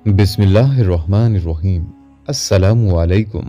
बिस्मिल्लाहिर्रहमानिर्रहीम। अस्सलामु अलैकुम।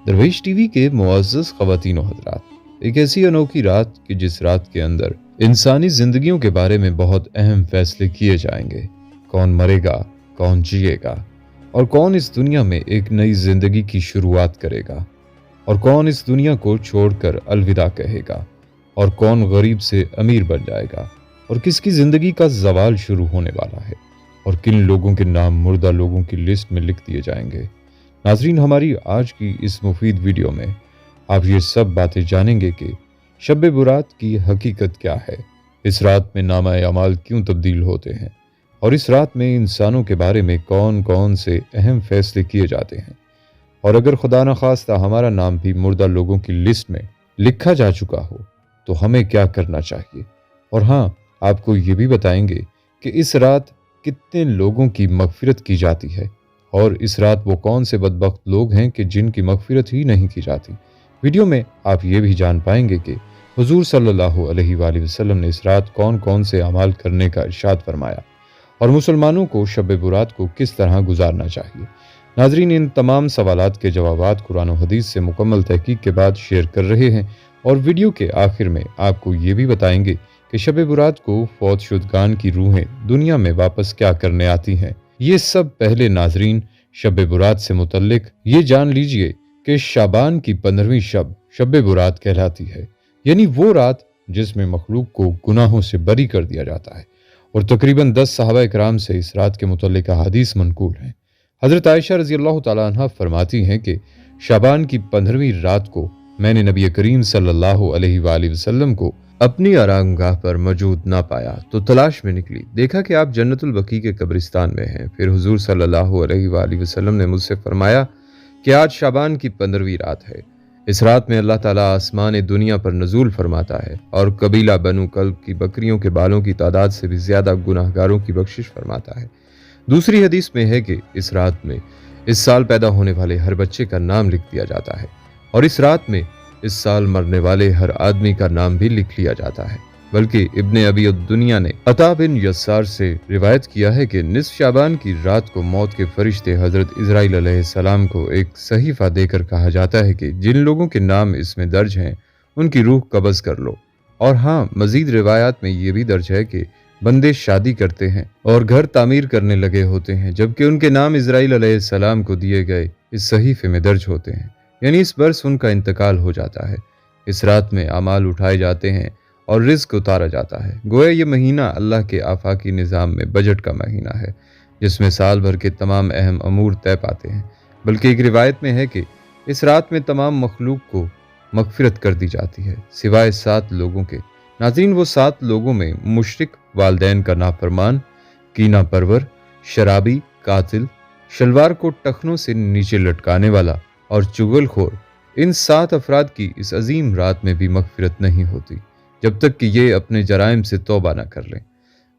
दरवेश टीवी के मुअज़्ज़ज़ ख़वातीन व हज़रात, एक ऐसी अनोखी रात कि जिस रात के अंदर इंसानी ज़िंदगियों के बारे में बहुत अहम फैसले किए जाएंगे। कौन मरेगा, कौन जिएगा और कौन इस दुनिया में एक नई ज़िंदगी की शुरुआत करेगा और कौन इस दुनिया को छोड़कर अलविदा कहेगा और कौन गरीब से अमीर बन जाएगा और किसकी ज़िंदगी का ज़वाल शुरू होने वाला है और किन लोगों के नाम मुर्दा लोगों की लिस्ट में लिख दिए जाएंगे। नाज़रीन, हमारी आज की इस मुफीद वीडियो में आप ये सब बातें जानेंगे कि शब बुरात की हकीकत क्या है, इस रात में नामा अमाल क्यों तब्दील होते हैं और इस रात में इंसानों के बारे में कौन कौन से अहम फैसले किए जाते हैं, और अगर खुदा न खास्ता हमारा नाम भी मुर्दा लोगों की लिस्ट में लिखा जा चुका हो तो हमें क्या करना चाहिए। और हाँ, आपको ये भी बताएंगे कि इस रात कितने लोगों की मगफिरत की जाती है और इस रात वो कौन से बदबख्त लोग हैं कि जिनकी मगफिरत ही नहीं की जाती। वीडियो में आप ये भी जान पाएंगे कि हुजूर सल्लल्लाहु अलैहि वसल्लम ने इस रात कौन कौन से अमाल करने का इरशाद फरमाया और मुसलमानों को शब बुरात को किस तरह गुजारना चाहिए। नाजरीन, इन तमाम सवालात के जवाबात कुरान और हदीस से मुकम्मल तहकीक के बाद शेयर कर रहे हैं और वीडियो के आखिर में आपको ये भी बताएंगे कि शब बुरात को फौत शुदगान की रूहें दुनिया में वापस क्या करने आती हैं। ये सब पहले नाजरीन, शब बुरात से मुतल्लिक ये जान लीजिए कि शाबान की 15वीं शब बुरात कहलाती है, यानी वो रात जिसमें मखलूक को गुनाहों से बरी कर दिया जाता है। और तकरीबन 10 सहाबा इकराम से इस रात के मुतल्लिक हदीस मनकूल हैं। हज़रत आयशा रज़ी अल्लाह तआला अन्हा फरमाती हैं कि शाबान की 15वीं रात को मैंने नबी करीम सल्लल्लाहु अलैहि वसल्लम को अपनी आरामगाह पर मौजूद ना पाया तो तलाश में निकली, देखा कि आप जन्नतुल बकी के कब्रिस्तान में हैं। फिर हुजूर सल्लल्लाहु अलैहि वसल्लम ने मुझसे फरमाया कि आज शाबान की 15वीं रात है। इस रात में अल्लाह ताला आसमान दुनिया पर नजूल फरमाता है और कबीला बनु कल्ब की बकरियों के बालों की तादाद से भी ज्यादा गुनाहगारों की बख्शिश फरमाता है। दूसरी हदीस में है कि इस रात में इस साल पैदा होने वाले हर बच्चे का नाम लिख दिया जाता है और इस रात में इस साल मरने वाले हर आदमी का नाम भी लिख लिया जाता है। बल्कि इब्ने अबी दुनिया ने अता बिन यस्सार से रिवायत किया है कि निस्फ शाबान की रात को मौत के फरिश्ते हजरत इजराइल अलैहिस्सलाम को एक सहीफा देकर कहा जाता है कि जिन लोगों के नाम इसमें दर्ज हैं उनकी रूह कब्ज़ कर लो। और हाँ, मजीद रिवायात में ये भी दर्ज है कि बंदे शादी करते हैं और घर तामीर करने लगे होते हैं जबकि उनके नाम इजराइल अलैहिस्सलाम को दिए गए इस सहीफे में दर्ज होते हैं, यानी इस बरस उनका इंतकाल हो जाता है। इस रात में अमाल उठाए जाते हैं और रिज्क उतारा जाता है। गोया ये महीना अल्लाह के आफाकी निज़ाम में बजट का महीना है जिसमें साल भर के तमाम अहम अमूर तय पाते हैं। बल्कि एक रिवायत में है कि इस रात में तमाम मखलूक को मगफिरत कर दी जाती है सिवाय 7 लोगों के। नाज़रीन, वो 7 लोगों में मुशरिक, वालदैन का नाफरमान, कीना परवर, शराबी, कातिल, शलवार को टखनों से नीचे लटकाने वाला और चुगलखोर, इन 7 अफराद की इस अजीम रात में भी मगफिरत नहीं होती जब तक कि ये अपने जराइम से तौबा न कर लें।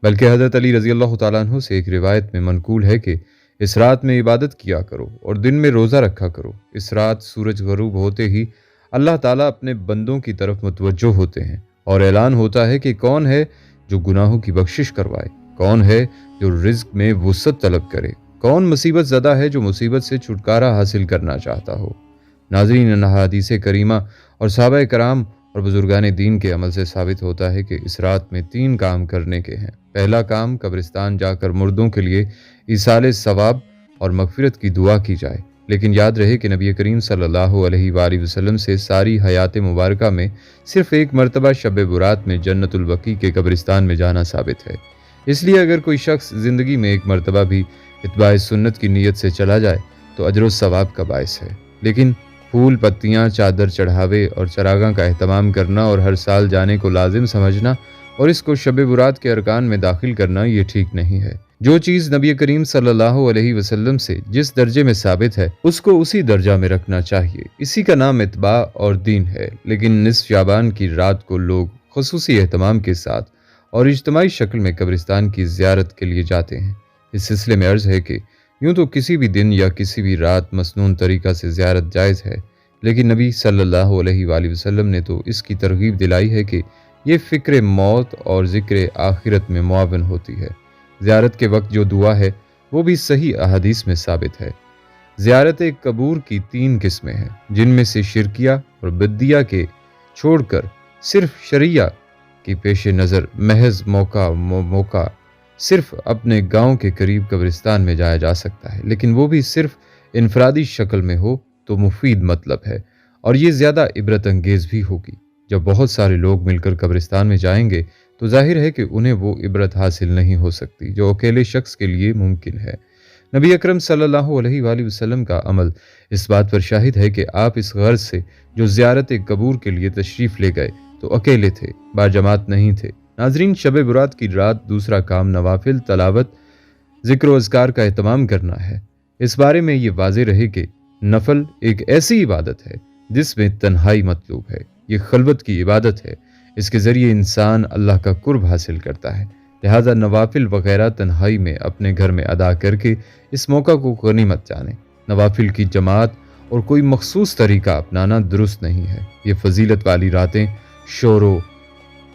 बल्कि हज़रत अली रज़ी अल्लाह तआला अन्हु से एक रिवायत में मनकूल है कि इस रात में इबादत किया करो और दिन में रोज़ा रखा करो। इस रात सूरज गरूब होते ही अल्लाह ताला अपने बंदों की तरफ मुतवज्जो होते हैं और ऐलान होता है कि कौन है जो गुनाहों की बख्शिश करवाए, कौन है जो रिज्क में वुसअत तलब करे, कौन मुसीबत ज़दा है जो मुसीबत से छुटकारा हासिल करना चाहता हो। नाज़रीन, इन हदीस करीमा और सहाबा कराम और बुजुर्गान दीन के अमल से साबित होता है कि इस रात में 3 काम करने के हैं। पहला काम, कब्रिस्तान जाकर मुर्दों के लिए ईसाले सवाब और मगफिरत की दुआ की जाए। लेकिन याद रहे कि नबी करीम सल्लल्लाहु अलैहि वसल्लम से सारी हयात मुबारका में सिर्फ एक मरतबा शब बुरात में जन्नतुल बकी के कब्रिस्तान में जाना साबित है। इसलिए अगर कोई शख्स ज़िंदगी में एक मरतबा भी इत्बाए सुन्नत की नीयत से चला जाए तो अजर सवाब का बायस है। लेकिन फूल, पत्तियाँ, चादर चढ़ावे और चरागां का एहतमाम करना और हर साल जाने को लाजिम समझना और इसको शब बुरात के अरकान में दाखिल करना ये ठीक नहीं है। जो चीज़ नबी करीम सल्लल्लाहु अलैहि वसल्लम से जिस दर्जे में साबित है उसको उसी दर्जा में रखना चाहिए। इसी का नाम इत्बा और दीन है। लेकिन निस्फ शाबान की रात को लोग खुसूसी एहतमाम के साथ और इज्तिमाई शक्ल में कब्रिस्तान की ज़ियारत के लिए जाते हैं। इस सिलसिले में अर्ज़ है कि यूँ तो किसी भी दिन या किसी भी रात मसनून तरीक़ा से ज़ियारत जायज़ है, लेकिन नबी सल्लल्लाहु अलैहि वसल्लम ने तो इसकी तरगीब दिलाई है कि ये फ़िक्र मौत और ज़िक्र आखिरत में मुआवन होती है। ज़ियारत के वक्त जो दुआ है وہ بھی صحیح احادیث میں ثابت ہے۔ زیارت قبور کی 3 قسمیں ہیں، جن میں سے شرکیہ اور بدیہ کے چھوڑ کر صرف شرعیہ کی پیش نظر محض موقع صرف اپنے گاؤں کے قریب قبرستان میں جایا جا سکتا ہے، لیکن وہ بھی صرف انفرادی شکل میں ہو تو مفید مطلب ہے، اور یہ زیادہ عبرت انگیز بھی ہوگی۔ جب بہت سارے لوگ مل کر قبرستان میں جائیں گے تو ظاہر ہے کہ انہیں وہ عبرت حاصل نہیں ہو سکتی جو اکیلے شخص کے لیے ممکن ہے۔ نبی اکرم صلی اللہ علیہ وآلہ وسلم کا عمل اس بات پر شاہد ہے کہ آپ اس غرض سے جو زیارت قبور کے لیے تشریف لے گئے تو اکیلے تھے، باجماعت نہیں تھے۔ ناظرین، شب برات کی رات دوسرا کام نوافل، تلاوت، ذکر و اذکار کا اہتمام کرنا ہے۔ اس بارے میں یہ واضح رہے کہ نفل ایک ایسی عبادت ہے جس میں تنہائی مطلوب ہے، یہ خلوت کی عبادت ہے، اس کے ذریعے انسان اللہ کا قرب حاصل کرتا ہے۔ لہذا نوافل وغیرہ تنہائی میں اپنے گھر میں ادا کر کے اس موقع کو غنیمت جانیں۔ نوافل کی جماعت اور کوئی مخصوص طریقہ اپنانا درست نہیں ہے۔ یہ فضیلت والی راتیں شوروں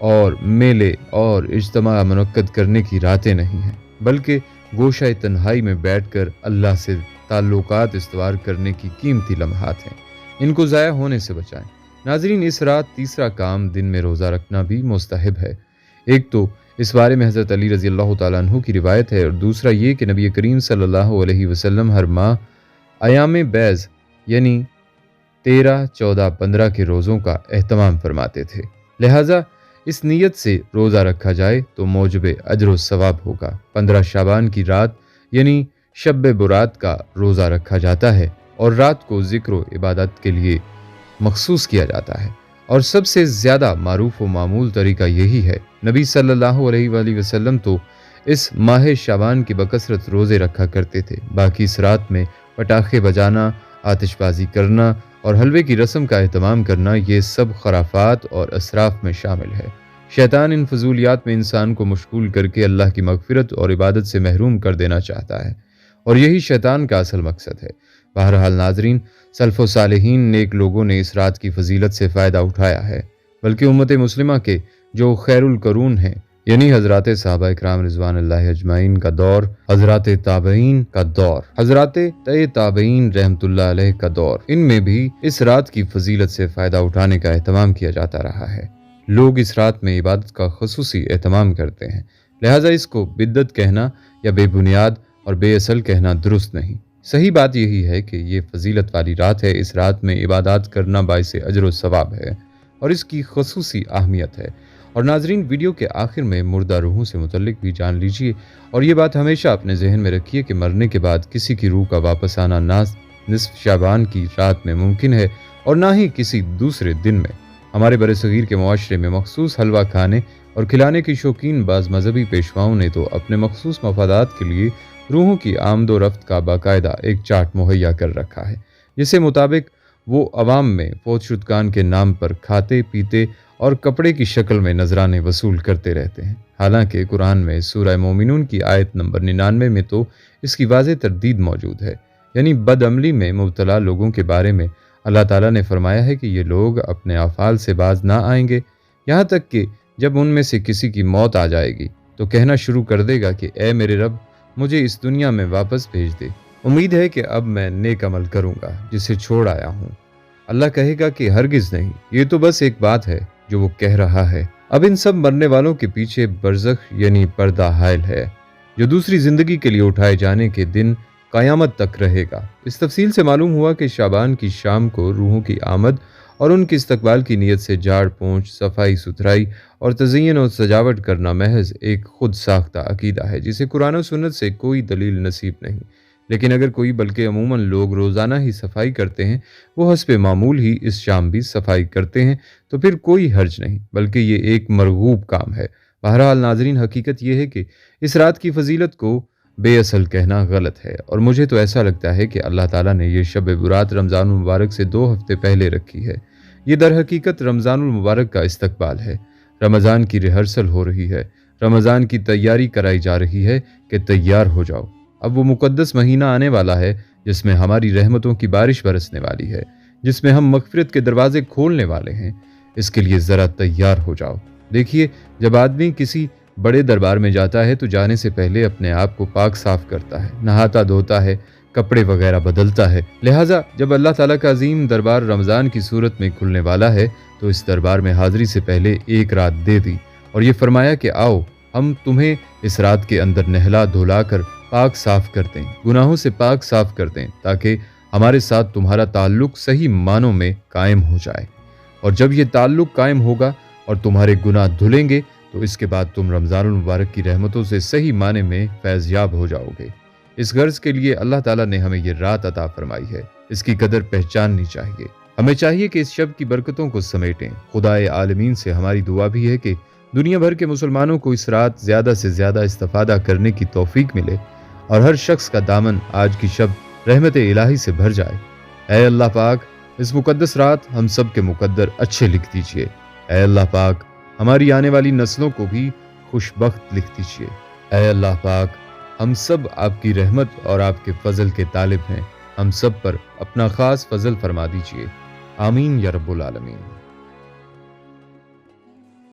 اور میلے اور اجتماع منعقد کرنے کی راتیں نہیں ہیں، بلکہ گوشہ تنہائی میں بیٹھ کر اللہ سے تعلقات استوار کرنے کی قیمتی لمحات ہیں۔ ان کو ضائع ہونے سے بچائیں۔ ناظرین، اس رات تیسرا کام دن میں روزہ رکھنا بھی مستحب ہے۔ ایک تو اس بارے میں حضرت علی رضی اللہ تعالیٰ عنہ کی روایت ہے، اور دوسرا یہ کہ نبی کریم صلی اللہ علیہ وسلم ہر ماہ ایام بیض یعنی 13، 14، 15 کے روزوں کا اہتمام فرماتے تھے۔ لہٰذا اس نیت سے روزہ رکھا جائے تو موجب اجر و ثواب ہوگا۔ 15 شعبان کی رات یعنی شب برات کا روزہ رکھا جاتا ہے اور رات کو ذکر و عبادت کے لیے مخصوص کیا جاتا ہے، اور سب سے زیادہ معروف و معمول طریقہ یہی ہے۔ نبی صلی اللہ علیہ وآلہ وسلم تو اس ماہ شعبان کی بکثرت روزے رکھا کرتے تھے۔ باقی اس رات میں پٹاخے بجانا، آتش بازی کرنا اور حلوے کی رسم کا اہتمام کرنا، یہ سب خرافات اور اسراف میں شامل ہے۔ شیطان ان فضولیات میں انسان کو مشغول کر کے اللہ کی مغفرت اور عبادت سے محروم کر دینا چاہتا ہے، اور یہی شیطان کا اصل مقصد ہے۔ بہرحال ناظرین، سلف و صالحین نیک لوگوں نے اس رات کی فضیلت سے فائدہ اٹھایا ہے، بلکہ امت مسلمہ کے جو خیر القرون ہیں یعنی حضرات صحابہ اکرام رضوان اللہ اجمعین کا دور، حضرات تابعین کا دور، حضرات تابعین رحمت اللہ علیہ کا دور، ان میں بھی اس رات کی فضیلت سے فائدہ اٹھانے کا اہتمام کیا جاتا رہا ہے۔ لوگ اس رات میں عبادت کا خصوصی اہتمام کرتے ہیں، لہٰذا اس کو بدعت کہنا یا بے بنیاد اور بے اصل کہنا درست نہیں۔ صحیح بات یہی ہے کہ یہ فضیلت والی رات ہے، اس رات میں عبادات کرنا باعث اجر و ثواب ہے اور اس کی خصوصی اہمیت ہے۔ اور ناظرین، ویڈیو کے آخر میں مردہ روحوں سے متعلق بھی جان لیجئے، اور یہ بات ہمیشہ اپنے ذہن میں رکھیے کہ مرنے کے بعد کسی کی روح کا واپس آنا نہ نصف شعبان کی رات میں ممکن ہے اور نہ ہی کسی دوسرے دن میں۔ ہمارے برصغیر کے معاشرے میں مخصوص حلوہ کھانے اور کھلانے کی شوقین بعض مذہبی پیشواؤں نے تو اپنے مخصوص مفادات کے لیے روحوں کی آمد و رفت کا باقاعدہ ایک چارٹ مہیا کر رکھا ہے، جس کے مطابق وہ عوام میں فوت شدگان کے نام پر کھاتے پیتے اور کپڑے کی شکل میں نذرانے وصول کرتے رہتے ہیں۔ حالانکہ قرآن میں سورہ مومنون کی آیت نمبر 99 میں تو اس کی واضح تردید موجود ہے، یعنی بد عملی میں مبتلا لوگوں کے بارے میں اللہ تعالیٰ نے فرمایا ہے کہ یہ لوگ اپنے افعال سے باز نہ آئیں گے، یہاں تک کہ جب ان میں سے کسی کی موت آ جائے گی تو کہنا شروع کر دے گا کہ اے میرے رب، مجھے اس دنیا میں واپس بھیج دے، امید ہے کہ اب میں نیک عمل کروں گا جسے چھوڑ آیا ہوں۔ اللہ کہے گا کہ ہرگز نہیں، یہ تو بس ایک بات ہے جو وہ کہہ رہا ہے۔ اب ان سب مرنے والوں کے پیچھے برزخ یعنی پردہ حائل ہے، جو دوسری زندگی کے لیے اٹھائے جانے کے دن قیامت تک رہے گا۔ اس تفصیل سے معلوم ہوا کہ شعبان کی شام کو روحوں کی آمد اور ان کے استقبال کی نیت سے جھاڑ پونچھ، صفائی ستھرائی اور تزئین و سجاوٹ کرنا محض ایک خود ساختہ عقیدہ ہے، جسے قرآن و سنت سے کوئی دلیل نصیب نہیں۔ لیکن اگر کوئی بلکہ عموماً لوگ روزانہ ہی صفائی کرتے ہیں، وہ حسب معمول ہی اس شام بھی صفائی کرتے ہیں، تو پھر کوئی حرج نہیں، بلکہ یہ ایک مرغوب کام ہے۔ بہرحال ناظرین، حقیقت یہ ہے کہ اس رات کی فضیلت کو بے اصل کہنا غلط ہے، اور مجھے تو ایسا لگتا ہے کہ اللہ تعالیٰ نے یہ شب برات رمضان المبارک سے 2 ہفتے پہلے رکھی ہے۔ یہ در حقیقت رمضان المبارک کا استقبال ہے، رمضان کی ریہرسل ہو رہی ہے، رمضان کی تیاری کرائی جا رہی ہے کہ تیار ہو جاؤ، اب وہ مقدس مہینہ آنے والا ہے جس میں ہماری رحمتوں کی بارش برسنے والی ہے، جس میں ہم مغفرت کے دروازے کھولنے والے ہیں۔ اس کے لیے ذرا تیار ہو جاؤ۔ دیکھیے، جب آدمی کسی बड़े दरबार में जाता है तो जाने से पहले अपने आप को पाक साफ करता है, नहाता धोता है, कपड़े वगैरह बदलता है। लिहाजा जब अल्लाह ताला का अजीम दरबार रमज़ान की सूरत में खुलने वाला है तो इस दरबार में हाज़िरी से पहले एक रात दे दी और ये फरमाया कि आओ हम तुम्हें इस रात के अंदर नहला धुला कर पाक साफ कर दें, गुनाहों से पाक साफ कर दें, ताकि हमारे साथ तुम्हारा ताल्लुक सही मानों में कायम हो जाए। और जब ये ताल्लुक कायम होगा और तुम्हारे गुनाह धुलेंगे तो इसके बाद तुम रमज़ानुल मुबारक की रहमतों से सही माने में फैज़याब हो जाओगे। इस गर्ज के लिए अल्लाह ताला ने हमें ये रात अता फरमाई है, इसकी कदर पहचाननी चाहिए। हमें चाहिए कि इस शब की बरकतों को समेटें। खुदाए आलमीन से हमारी दुआ भी है कि दुनिया भर के मुसलमानों को इस रात ज़्यादा से ज़्यादा इस्तिफ़ादा करने की तौफीक मिले और हर शख्स का दामन आज की शब रहमत इलाही से भर जाए। ऐ अल्लाह पाक, इस मुकद्दस रात हम सब के मुकद्दर अच्छे लिख दीजिए। ऐ अल्लाह पाक, हमारी आने वाली नस्लों को भी खुशबख्त लिख दीजिए। ऐ अल्लाह पाक, हम सब आपकी रहमत और आपके फजल के तालिब हैं, हम सब पर अपना खास फजल फरमा दीजिए। आमीन या रब्बुल आलमीन।